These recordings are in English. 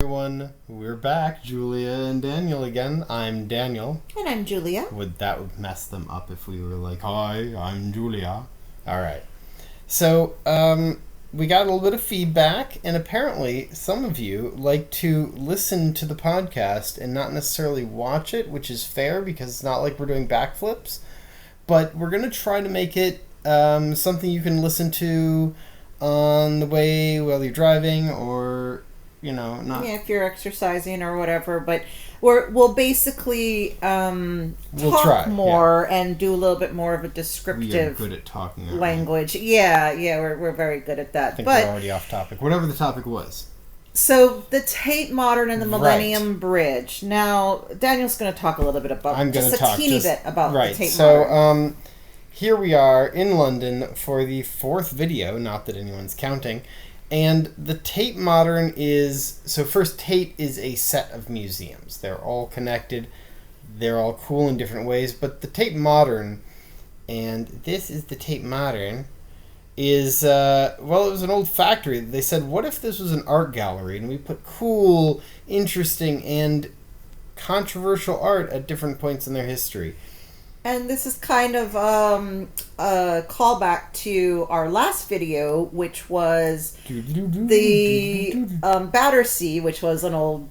everyone. We're back, Julia and Daniel again. I'm Daniel. And I'm Julia. That would mess them up if we were like, hi, I'm Julia. Alright. So, we got a little bit of feedback, and apparently some of you like to listen to the podcast and not necessarily watch it, which is fair because it's not like we're doing backflips. But we're going to try to make it something you can listen to on the way while you're driving, or not. Yeah, if you're exercising or whatever. But we'll basically talk more and do a little bit more of a descriptive. We are good at talking language. Yeah, we're very good at that. I think we're already off topic. Whatever the topic was. So the Tate Modern and the Millennium Bridge. Now Daniel's going to talk a little bit about teeny bit about the Tate Modern. Here we are in London for the fourth video, not that anyone's counting, and the Tate Modern is... So first, Tate is a set of museums. They're all connected, they're all cool in different ways, but the Tate Modern, and this is the Tate Modern, is, it was an old factory. They said, what if this was an art gallery, and we put cool, interesting, and controversial art at different points in their history? And this is kind of a callback to our last video, which was the Battersea, which was an old,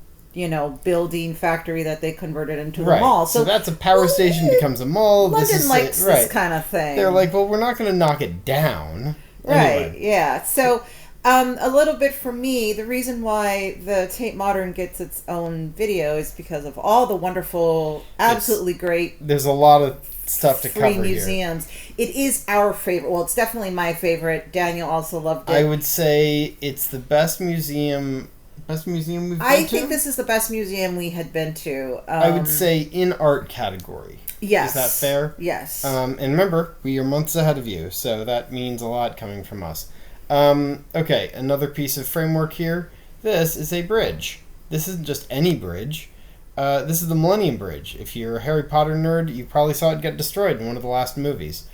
building factory that they converted into a mall. So that's a power station becomes a mall. London likes this kind of thing. They're like, well, we're not going to knock it down. Right, anyway. Yeah. So a little bit for me, the reason why the Tate Modern gets its own video is because of all the wonderful, absolutely great... There's a lot of stuff to cover free museums. Here. It is our favorite. Well, it's definitely my favorite. Daniel also loved it. I would say it's the best museum we've been to. I think this is the best museum we had been to. I would say in art category. Yes. Is that fair? Yes. And remember, we are months ahead of you, so that means a lot coming from us. Okay, another piece of framework here. This is a bridge. This isn't just any bridge. This is the Millennium Bridge. If you're a Harry Potter nerd, you probably saw it get destroyed in one of the last movies.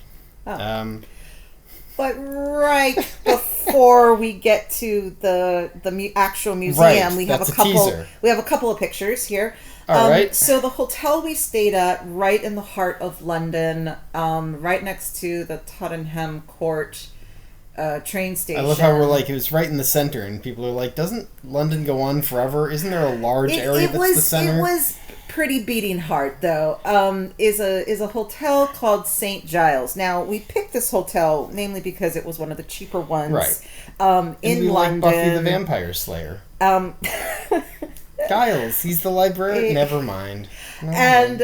Oh. But right before we get to the actual museum, we have a couple of pictures here. All right. So the hotel we stayed at, right in the heart of London, right next to the Tottenham Court train station. I love how we're like, it was right in the center, and people are like, doesn't London go on forever? Isn't there a large area that's the center? It was pretty beating heart, though. Is a hotel called St. Giles. Now, we picked this hotel namely because it was one of the cheaper ones in London. Like Buffy the Vampire Slayer. Giles, he's the librarian. Never mind. And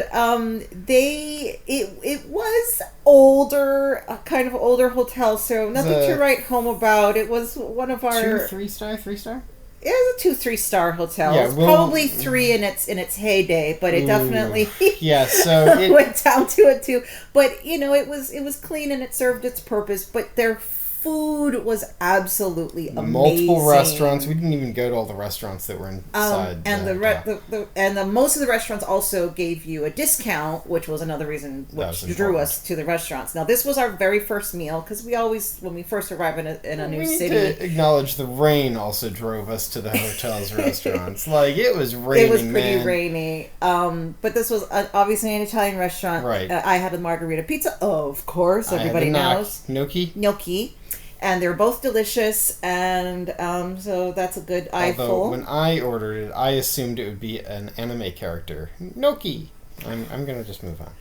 it was older, a kind of older hotel, so nothing to write home about. It was one of our 3 star. It was a 2-3 star hotel. Yeah, it was probably 3 in its heyday, but it definitely so it went down to a 2. But it was clean and it served its purpose. But their food was absolutely amazing. Multiple restaurants. We didn't even go to all the restaurants that were inside. And most of the restaurants also gave you a discount, which was another reason which drew us to the restaurants. Now, this was our very first meal because we always, when we first arrive in a new city, to acknowledge the rain also drove us to the hotel's restaurants. Like, it was raining. It was pretty rainy. But this was obviously an Italian restaurant. Right. I had a margarita pizza, of course. Everybody knows. Gnocchi. And they're both delicious, and so that's a good eyeful. Although, when I ordered it, I assumed it would be an anime character. Gnocchi! I'm going to just move on.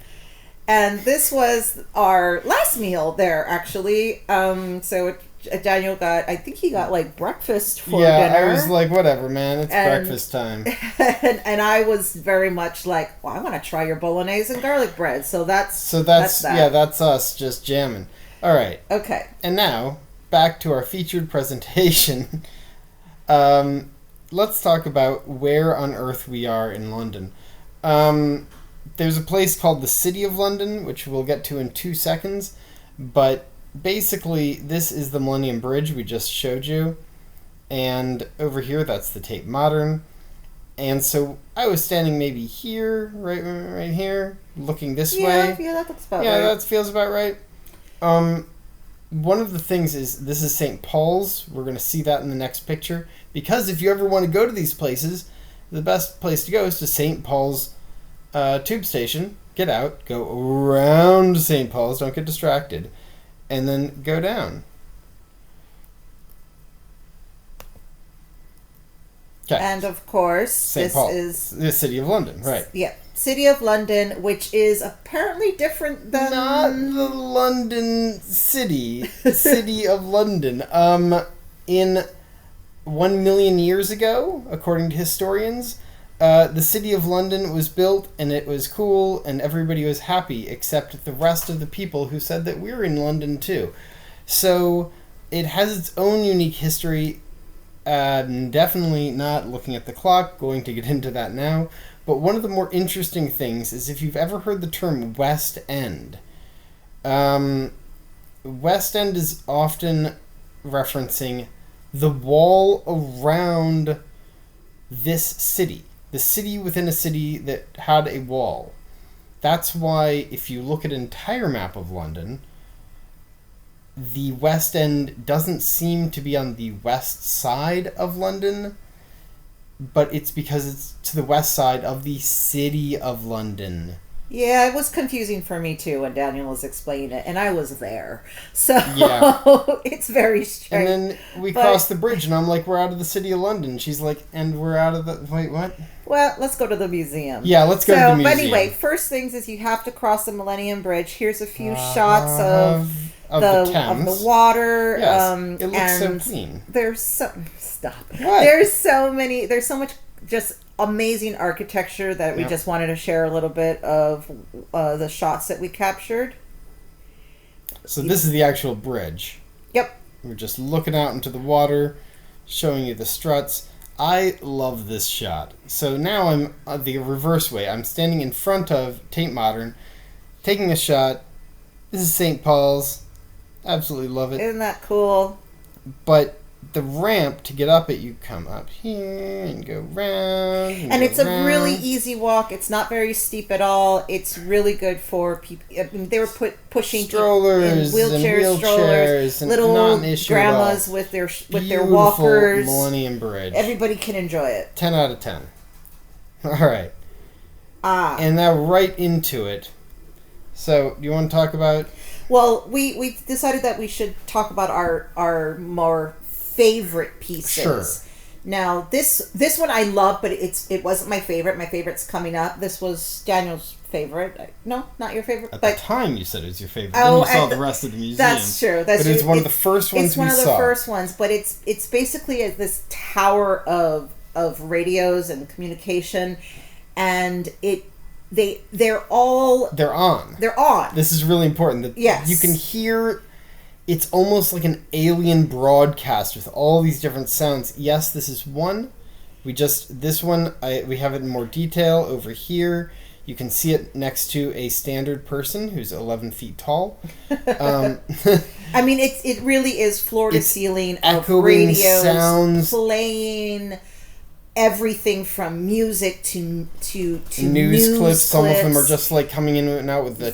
And this was our last meal there, actually. So Daniel I think he got, breakfast for dinner. Yeah, I was like, whatever, man, it's breakfast time. And I was very much like, well, I want to try your bolognese and garlic bread. So that's that. Yeah, that's us just jamming. All right. Okay. And now, back to our featured presentation. Let's talk about where on earth we are in London. There's a place called the City of London, which we'll get to in 2 seconds. But basically, this is the Millennium Bridge we just showed you. And over here, that's the Tate Modern. And so I was standing maybe here, right here, looking this way. Yeah, that looks about right. Yeah, that feels about right. one of the things is this is St. Paul's. We're going to see that in the next picture. Because if you ever want to go to these places, the best place to go is to St. Paul's tube station. Get out, go around St. Paul's, don't get distracted, and then go down. Okay. And of course, St. Paul is the City of London, right? Yeah. City of London, which is apparently different than... Not the London City. City of London. In 1 million years ago, according to historians, the City of London was built, and it was cool, and everybody was happy, except the rest of the people who said that we're in London too. So, it has its own unique history. Definitely not looking at the clock, going to get into that now. But one of the more interesting things is if you've ever heard the term West End. West End is often referencing the wall around this city. The city within a city that had a wall. That's why if you look at an entire map of London, the West End doesn't seem to be on the west side of London, but it's because it's to the west side of the City of London. Yeah, it was confusing for me too when Daniel was explaining it, and I was there. So yeah. It's very strange. And then we cross the bridge, and I'm like, we're out of the City of London. She's like, and we're out of the... Wait, what? Well, let's go to the museum. Yeah, let's go to the museum. But anyway, first things is you have to cross the Millennium Bridge. Here's a few shots of the water. Yes, it looks so clean. There's so... Stop. What? There's so much just amazing architecture that we just wanted to share a little bit of the shots that we captured. So this is the actual bridge. Yep. We're just looking out into the water, showing you the struts. I love this shot. So now I'm the reverse way. I'm standing in front of Tate Modern, taking a shot. This is St. Paul's. Absolutely love it. Isn't that cool? But the ramp to get up it, you come up here and go round. And it's a really easy walk. It's not very steep at all. It's really good for people. I mean, they were pushing strollers, strollers, and little grandmas with their walkers. Millennium Bridge. Everybody can enjoy it. 10 out of 10. All right. And now right into it. So, do you want to talk about? Well, we decided that we should talk about our more favorite pieces. Sure. Now this one I love, but it wasn't my favorite. My favorite's coming up. This was Daniel's favorite. No, not your favorite. At the time you said it was your favorite. Oh, then you saw the rest of the museum. That's true. But it's one of the first ones we saw. It's one of the first ones, but it's basically this tower of radios and communication, and they're on. They're on. This is really important. Yes. You can hear. It's almost like an alien broadcast with all these different sounds. Yes, this is one. We have it in more detail over here. You can see it next to a standard person who's 11 feet tall. I mean, it really is floor to ceiling of echoing radios sounds, playing everything from music to news clips. Some of them are just like coming in and out with the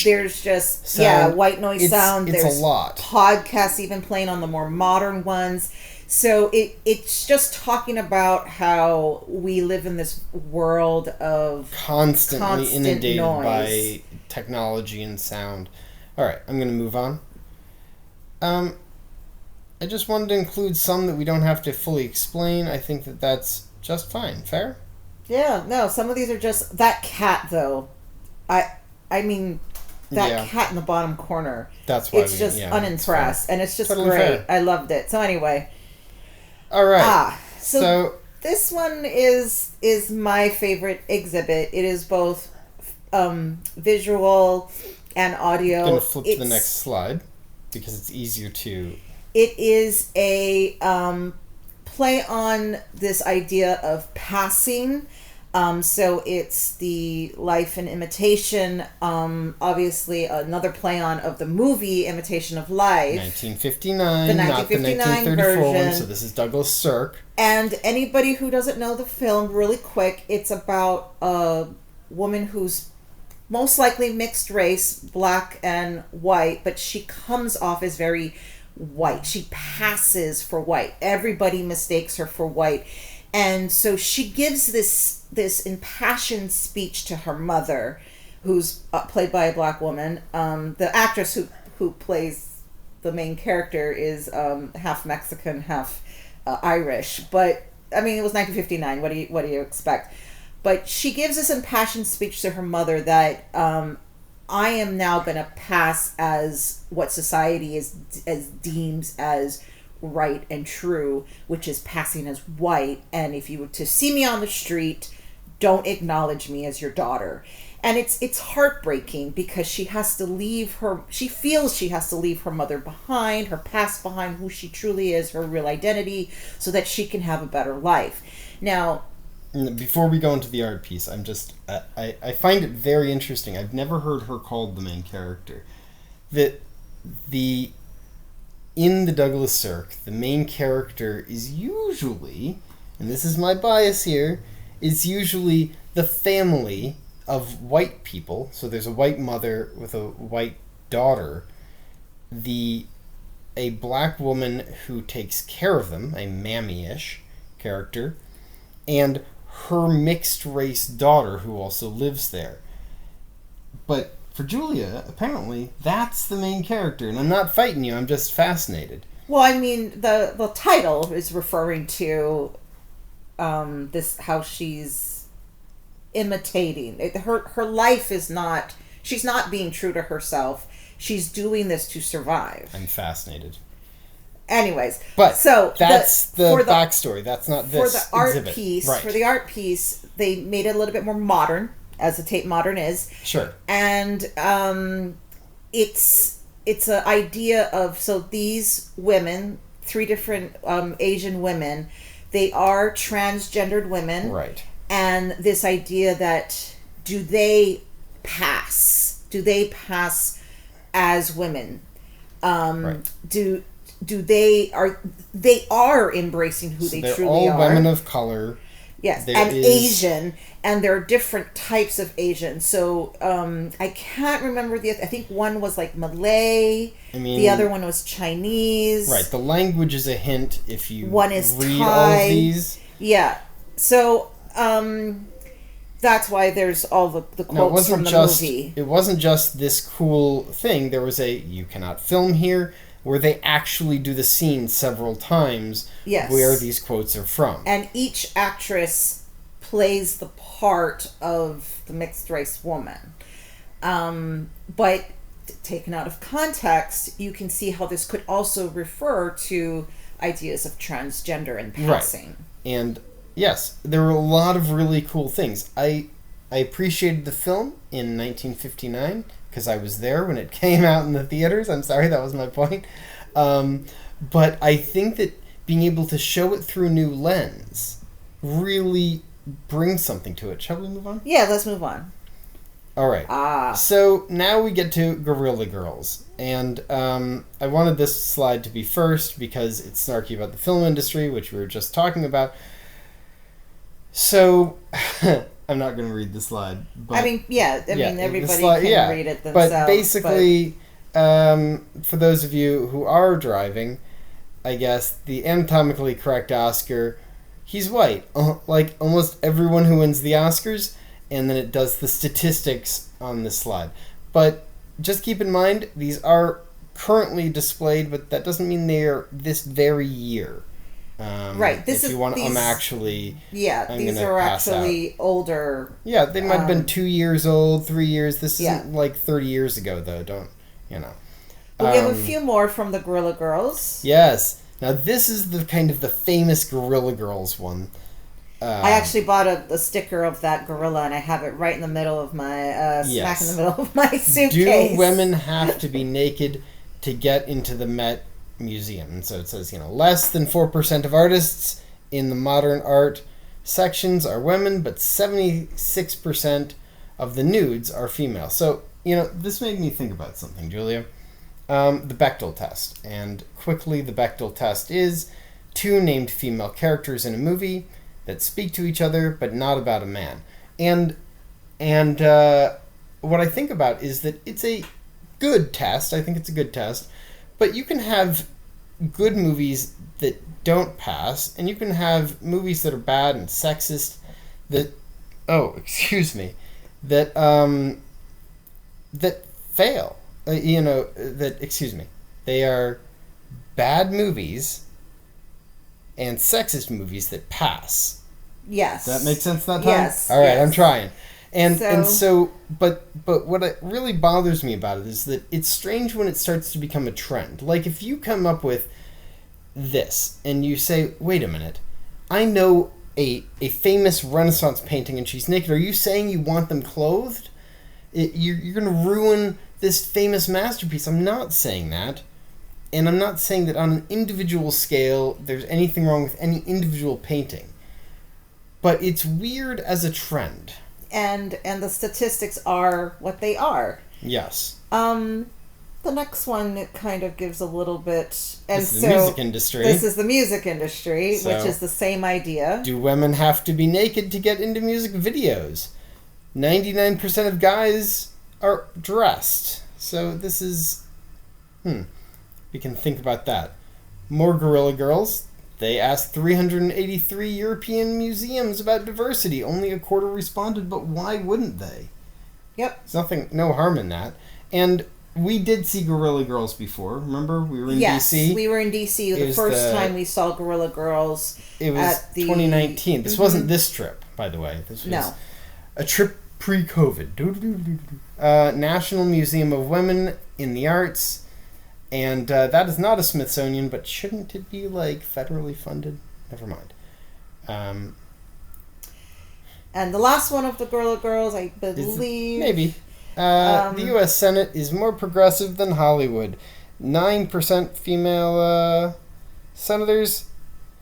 there's just sound. White noise sound. It's there's a lot. Podcasts even playing on the more modern ones. So it's just talking about how we live in this world of constantly inundated noise. by technology and sound. All right, I'm going to move on. I just wanted to include some that we don't have to fully explain. I think that's just fine. Fair? Yeah, no, some of these are just... That cat, though. I mean, that cat in the bottom corner. That's why it's just unimpressed. And it's just totally great. Fair. I loved it. So anyway. All right. So this one is my favorite exhibit. It is both visual and audio. I'm going to flip to the next slide because it's easier to... It is a play on this idea of passing. So it's the life and imitation. Obviously, another play on of the movie Imitation of Life. 1959, not the 1934 version. one. So this is Douglas Sirk. And anybody who doesn't know the film, really quick, it's about a woman who's most likely mixed race, black and white, but she comes off as very white. She passes for white. Everybody mistakes her for white. And so she gives this impassioned speech to her mother, who's played by a black woman. The actress who plays the main character is half Mexican, half Irish. But I mean, it was 1959. What do you expect? But she gives this impassioned speech to her mother that I am now going to pass as what society deems as right and true, which is passing as white. And if you were to see me on the street, don't acknowledge me as your daughter. And it's heartbreaking because she feels she has to leave her mother behind, her past behind, who she truly is, her real identity, so that she can have a better life. Now, before we go into the art piece, I find it very interesting. I've never heard her called the main character. That in the Douglas Sirk, the main character is usually, and this is my bias here, is usually the family of white people. So there's a white mother with a white daughter. A black woman who takes care of them, a mammy-ish character, and her mixed race daughter who also lives there. But for Julia, apparently, that's the main character. And I'm not fighting you, I'm just fascinated. Well, I mean, the title is referring to this, how she's imitating. Her life is not, she's not being true to herself. She's doing this to survive. I'm fascinated. Anyways, but so that's the backstory. That's not this for the art exhibit. piece. Right. For the art piece, they made it a little bit more modern, as the Tate Modern is. Sure. And it's an idea of, so these women, 3 different Asian women, they are transgendered women. Right. And this idea that do they pass as women? Right. They are embracing who they truly are. They're all women of color. Yes, Asian, and there are different types of Asian. So I can't remember I think one was like Malay. The other one was Chinese. Right. The language is a hint if you one is read Thai. all of these. Yeah. So that's why there's all the quotes from the movie. It wasn't just this cool thing. There was you cannot film here, where they actually do the scene several times. Yes. Where these quotes are from. And each actress plays the part of the mixed race woman. But taken out of context, you can see how this could also refer to ideas of transgender and passing. Right. And yes, there were a lot of really cool things. I appreciated the film in 1959 because I was there when it came out in the theaters. I'm sorry, that was my point. But I think that being able to show it through a new lens really brings something to it. Shall we move on? Yeah, let's move on. All right. So now we get to Guerrilla Girls. And I wanted this slide to be first because it's snarky about the film industry, which we were just talking about. So I'm not going to read the slide. But everybody can read it themselves. But basically, for those of you who are driving, I guess the anatomically correct Oscar, he's white. Like almost everyone who wins the Oscars, and then it does the statistics on this slide. But just keep in mind, these are currently displayed, but that doesn't mean they're this very year. Right. These are actually older. Yeah, they might have been 2 years old, 3 years. This isn't like 30 years ago, though. Don't, But we have a few more from the Guerrilla Girls. Yes. Now, this is the kind of the famous Guerrilla Girls one. I actually bought a sticker of that gorilla, and I have it right in the middle of my, smack in the middle of my suitcase. Do women have to be naked to get into the Met Museum? And so it says, less than 4% of artists in the modern art sections are women, but 76% of the nudes are female. So, this made me think about something, Julia. The Bechdel test. And quickly, the Bechdel test is 2 named female characters in a movie that speak to each other, but not about a man. And what I think about is that it's a good test. I think it's a good test. But you can have good movies that don't pass, and you can have movies that are bad and sexist that that that fail. They are bad movies and sexist movies that pass. Yes. Does that make sense that time? Yes. All right, yes. I'm trying. But what it really bothers me about it is that it's strange when it starts to become a trend. Like if you come up with this and you say, wait a minute, I know a famous Renaissance painting and she's naked. Are you saying you want them clothed? You're going to ruin this famous masterpiece. I'm not saying that. And I'm not saying that on an individual scale there's anything wrong with any individual painting. But it's weird as a trend. And the statistics are what they are. Yes. The next one, it kind of gives a little bit... And this is the music industry. This is the music industry, So, which is the same idea. Do women have to be naked to get into music videos? 99% of guys are dressed. So this is... We can think about that. More Gorilla Girls. They asked 383 European museums about diversity. Only a quarter responded, but why wouldn't they? Yep. There's no harm in that. And we did see Gorilla Girls before. Remember? We were in D.C. Yes, we were in D.C. the first time we saw Gorilla Girls. It was 2019. This wasn't this trip, by the way. This was a trip pre-COVID. National Museum of Women in the Arts. And that is not a Smithsonian, but shouldn't it be, like, federally funded? Never mind. And the last one of the Gorilla Girls, I believe... Maybe. The U.S. Senate is more progressive than Hollywood. 9% female senators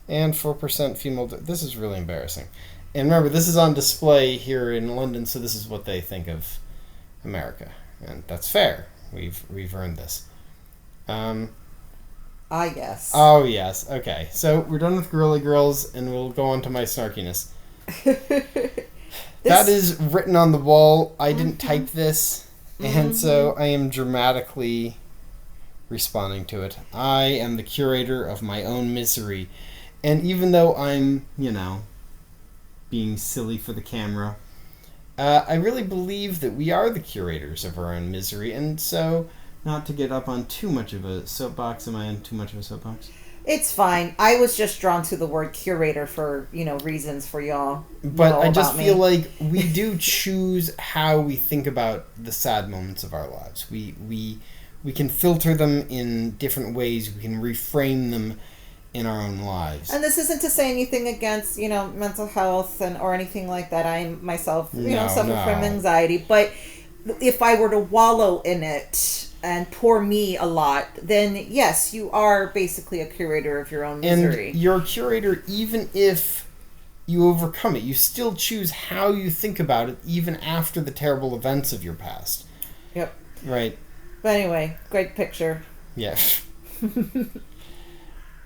and 4% female... This is really embarrassing. And remember, this is on display here in London, so this is what they think of America. And that's fair. We've earned this. Yes. Oh, yes. Okay. So we're done with Gorilla Girls, and we'll go on to my snarkiness. That is written on the wall. I didn't type this, and so I am dramatically responding to it. I am the curator of my own misery. And even though I'm, being silly for the camera, I really believe that we are the curators of our own misery, and so... Not to get up on too much of a soapbox. Am I on too much of a soapbox? It's fine. I was just drawn to the word curator for, reasons for y'all. But I just feel like we do choose how we think about the sad moments of our lives. We can filter them in different ways. We can reframe them in our own lives. And this isn't to say anything against, mental health or anything like that. I myself, suffer from anxiety. But if I were to wallow in it... and poor me a lot, then yes, you are basically a curator of your own misery. And you're a curator even if you overcome it. You still choose how you think about it even after the terrible events of your past. Yep. Right. But anyway, great picture. Yeah.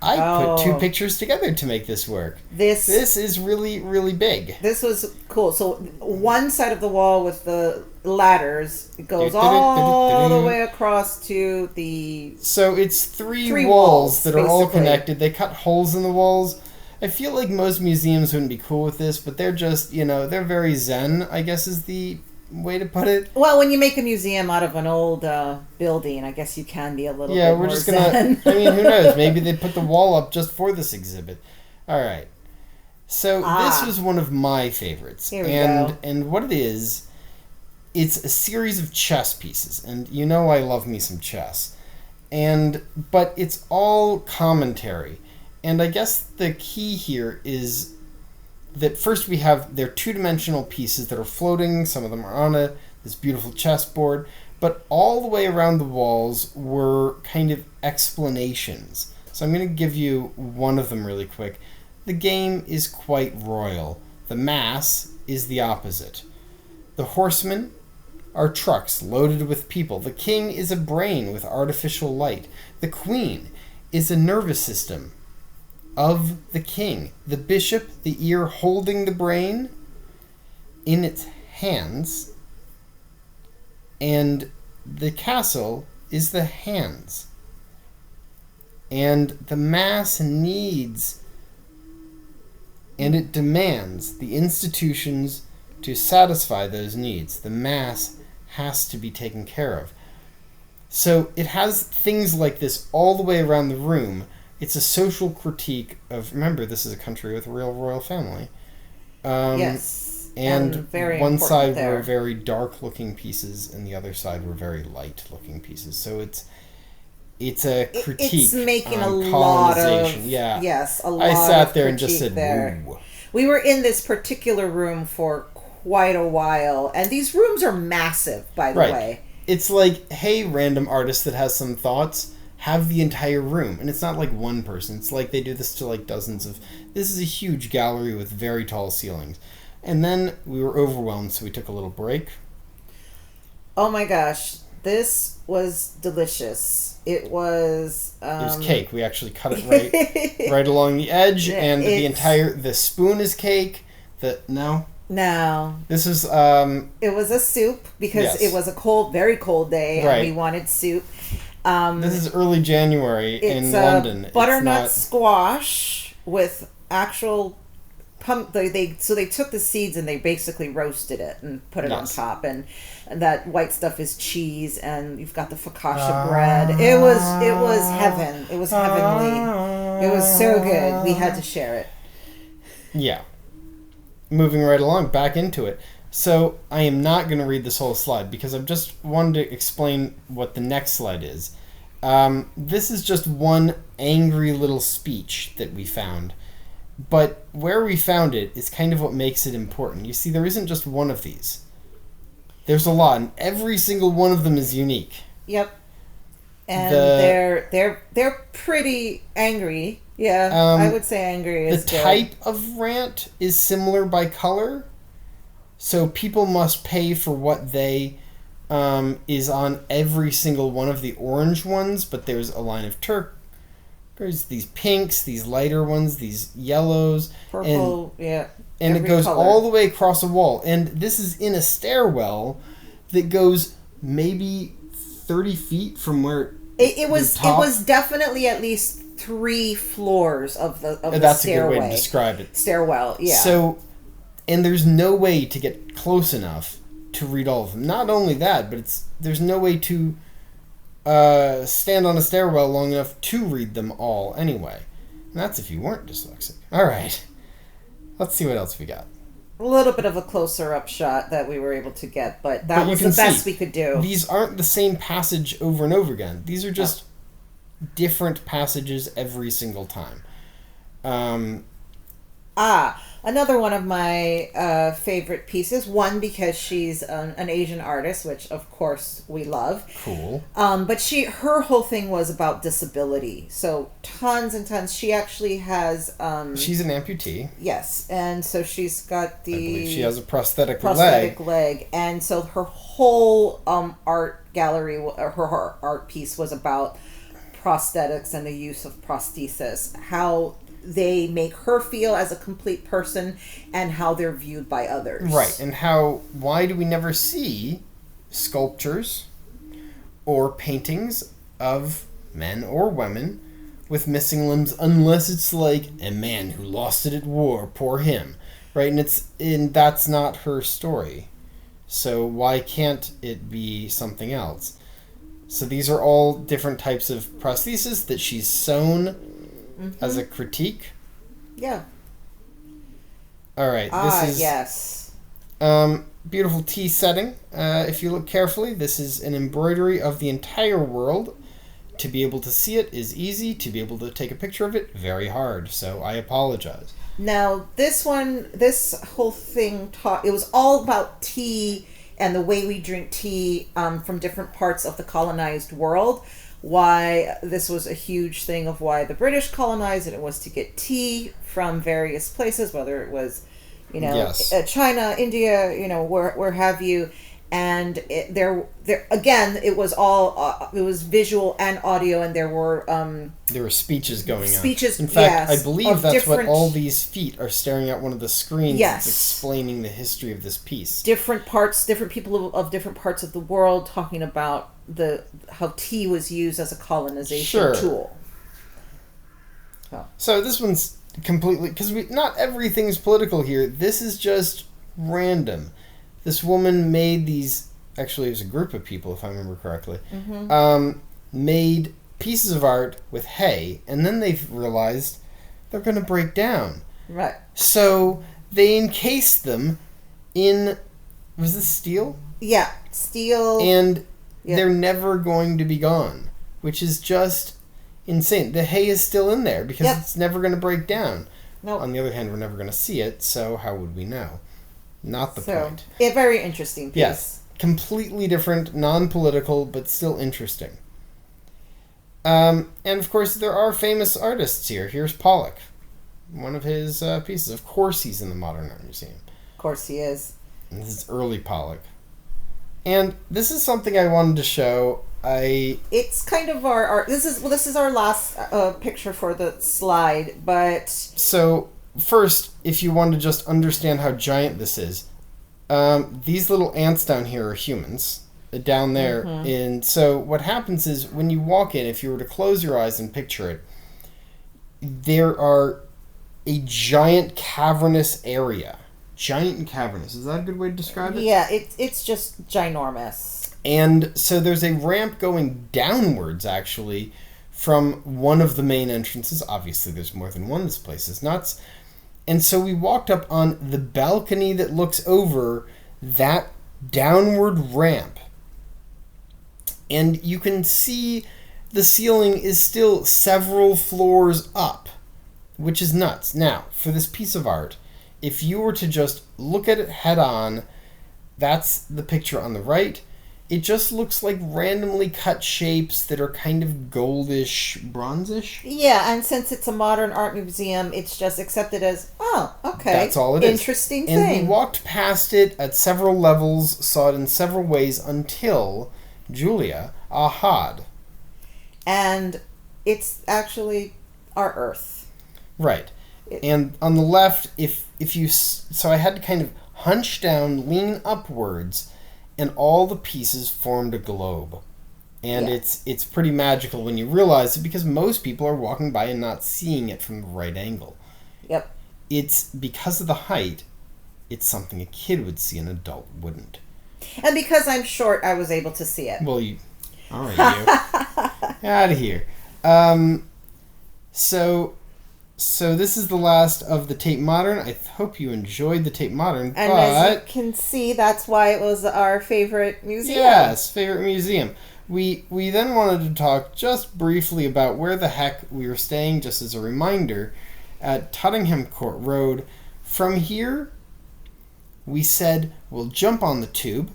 I put two pictures together to make this work. This is really, really big. This was cool. So one side of the wall with the ladders, it goes all the way across to the... So it's three walls that are all connected. They cut holes in the walls. I feel like most museums wouldn't be cool with this, but they're just, they're very zen, I guess is the way to put it. Well, when you make a museum out of an old building, I guess you can be a little bit more just zen. I mean, who knows? Maybe they put the wall up just for this exhibit. All right. So this was one of my favorites. Here we go. And what it is, it's a series of chess pieces. And I love me some chess. But it's all commentary. And I guess the key here is that first we have their two-dimensional pieces that are floating. Some of them are on this beautiful chessboard. But all the way around the walls were kind of explanations. So I'm going to give you one of them really quick. The game is quite royal. The mass is the opposite. The horsemen are trucks loaded with people. The king is a brain with artificial light. The queen is a nervous system of the king. The bishop, the ear holding the brain in its hands, And the castle is the hands. And the mass needs and it demands the institutions to satisfy those needs. The mass has to be taken care of. So it has things like this all the way around the room. It's a social critique of, remember, this is a country with a real royal family. Yes. And very one side there. were very dark-looking pieces, and the other side were very light-looking pieces. So it's a critique. It's making on a lot colonization. of Yeah. Yes, a lot. I sat of there and just critique said, there. "Woo." We were in this particular room for quite a while, and these rooms are massive, by the way. It's like, hey, random artist that has some thoughts, have the entire room. And it's not like one person. It's like they do this to like dozens of... This is a huge gallery with very tall ceilings. And then we were overwhelmed, so we took a little break. Oh my gosh. This was delicious. It was... It was cake. We actually cut it right along the edge. And the spoon is cake. No. This is... it was a soup because it was a very cold day. Right. And we wanted soup. This is early January in London. It's butternut squash with actual so they took the seeds and they basically roasted it and put it on top, and that white stuff is cheese, and you've got the focaccia bread. It was heaven. It was heavenly. It was so good. We had to share it. Yeah. Moving right along, back into it. So I am not going to read this whole slide because I've just wanted to explain what the next slide is. This is just one angry little speech that we found. But where we found it is kind of what makes it important. You see, there isn't just one of these. There's a lot, and every single one of them is unique. Yep. And they're pretty angry. Yeah, I would say angry is the type of rant is similar by color. So people must pay for what they is on every single one of the orange ones, but there's a line of there's these pinks, these lighter ones, these yellows, purple, and it goes all the way across a wall. And this is in a stairwell that goes maybe 30 feet from where it was. It was definitely at least 3 floors of the stairway. That's a good way to describe it. Stairwell, yeah. So, and there's no way to get close enough to read all of them. Not only that, but there's no way to stand on a stairwell long enough to read them all anyway. And that's if you weren't dyslexic. All right. Let's see what else we got. A little bit of a closer up shot that we were able to get, but that was the best we could do. These aren't the same passage over and over again. These are just different passages every single time. Another one of my favorite pieces. One, because she's an Asian artist, which of course we love. Cool. But her whole thing was about disability. So tons and tons. She actually has... she's an amputee. Yes. And so she's got the... I believe she has a prosthetic leg. And so her whole art gallery, her art piece was about prosthetics and the use of prosthesis. How they make her feel as a complete person and how they're viewed by others. Right, and why do we never see sculptures or paintings of men or women with missing limbs unless it's like a man who lost it at war, poor him, right? And that's not her story. So why can't it be something else? So these are all different types of prosthesis that she's sewn as a critique. Yeah. All right. This is yes. Beautiful tea setting. If you look carefully, this is an embroidery of the entire world. To be able to see it is easy. To be able to take a picture of it, very hard. So I apologize. Now, this whole thing it was all about tea and the way we drink tea from different parts of the colonized world. Why this was a huge thing of why the British colonized it. It was to get tea from various places, whether it was, Yes. China, India, where have you. and there again, it was all it was visual and audio, and there were speeches going on. Speeches, in fact, yes, I believe that's what different- all these feet are staring at one of the screens. Yes. That's explaining the history of this piece. Different people of different parts of the world talking about how tea was used as a colonization tool. So this one's completely, because not everything's political here. This is just random. This woman made these, actually it was a group of people if I remember correctly, made pieces of art with hay, and then they realized they're going to break down. Right. So they encased them in, was this steel? Yeah, steel. And they're never going to be gone, which is just insane. The hay is still in there because it's never going to break down. Nope. On the other hand, we're never going to see it, so how would we know? Not the point. A very interesting piece. Yes. Completely different, non-political, but still interesting. And of course, there are famous artists here. Here's Pollock. One of his pieces. Of course he's in the Modern Art Museum. Of course he is. And this is early Pollock. And this is something I wanted to show. It's kind of our this is our last picture for the slide, but so first, if you want to just understand how giant this is, these little ants down here are humans down there. And so what happens is when you walk in, if you were to close your eyes and picture it, there are a giant cavernous area. Giant and cavernous. Is that a good way to describe it? Yeah, it's just ginormous. And so there's a ramp going downwards, actually, from one of the main entrances. Obviously, there's more than one. This place is nuts. And so we walked up on the balcony that looks over that downward ramp. And you can see the ceiling is still several floors up, which is nuts. Now, for this piece of art, if you were to just look at it head on, that's the picture on the right. It just looks like randomly cut shapes that are kind of goldish, bronzish. Yeah, and since it's a modern art museum, it's just accepted as, oh, okay. That's all it is. Interesting and thing. And we walked past it at several levels, saw it in several ways until Julia aha'd. And it's actually our Earth. Right. And on the left, if you... So I had to kind of hunch down, lean upwards, and all the pieces formed a globe. And it's pretty magical when you realize it, because most people are walking by and not seeing it from the right angle. Yep. It's because of the height, it's something a kid would see, an adult wouldn't. And because I'm short, I was able to see it. Well, you... All right, you. Out of here. So this is the last of the Tate Modern. I hope you enjoyed the Tate Modern. And as you can see, that's why it was our favorite museum. Yes, favorite museum. We then wanted to talk just briefly about where the heck we were staying, just as a reminder, at Tottenham Court Road. From here, we said we'll jump on the tube,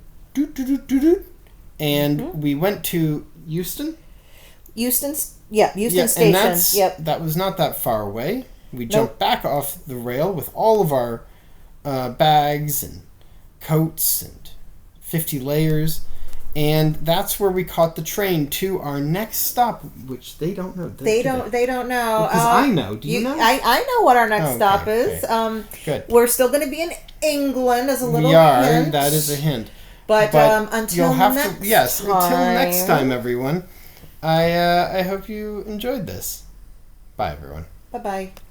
and we went to Euston. Euston Station. And that was not that far away. We jumped back off the rail with all of our bags and coats and 50 layers. And that's where we caught the train to our next stop, which they don't know. They don't know. Because I know. Do you know? I know what our next stop is. Good. We're still going to be in England as a little We are. hint. That is a hint. But until next time. Until next time, everyone. I hope you enjoyed this. Bye, everyone. Bye-bye.